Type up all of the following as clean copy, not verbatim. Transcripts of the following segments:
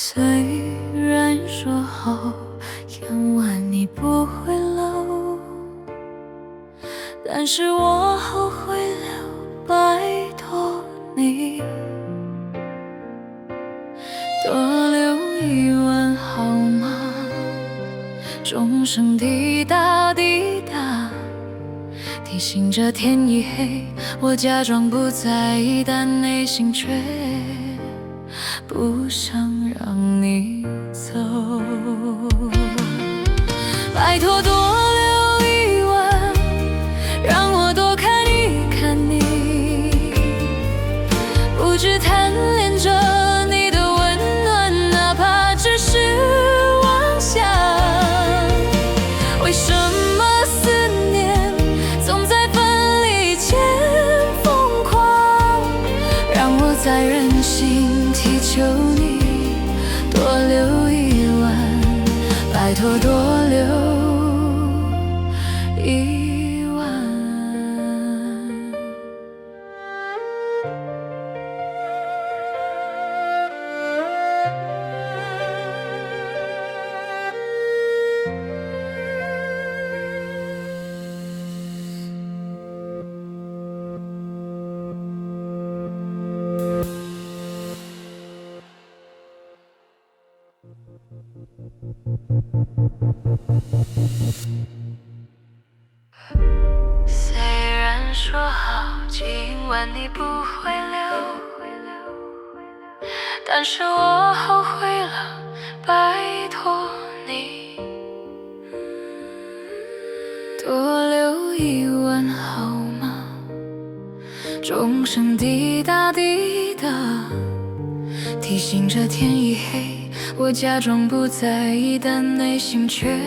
虽然说好演完你不会老，但是我后悔了，拜托你多留一晚好吗？钟声滴答滴答，提醒着天已黑。我假装不在意，但内心却不想让你走。拜托多留一晚，让我多看一看你，不只贪恋着你的温暖，哪怕只是妄想。为什么思念总在分离前疯狂？让我再任性祈求你多留一晚，拜托多留一晚。虽然说好今晚你不会留，但是我后悔了，拜托你多留一晚好吗？钟声滴答滴答，提醒着天已黑。我假装不在意，但内心却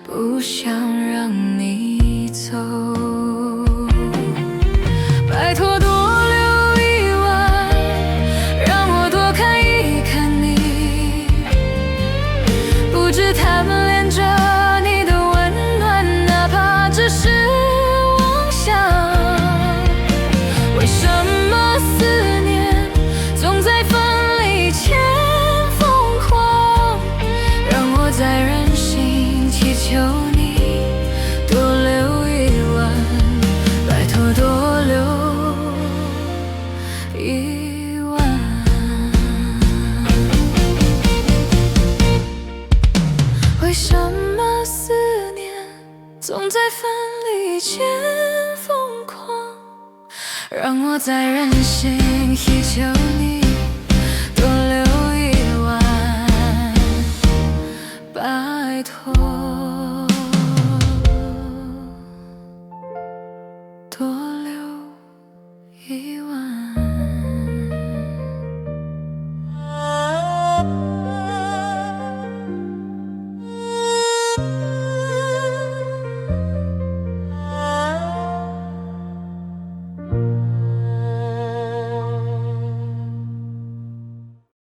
不想让你走。拜托多留一晚，让我多看一看你，不只贪恋着你的温暖，哪怕只是妄想。为什么思念总在分离前疯狂？让我再任性祈求你多留一晚，拜托多留一晚。为什么思念总在分离前疯狂？让我再任性祈求你多留一晚，拜托。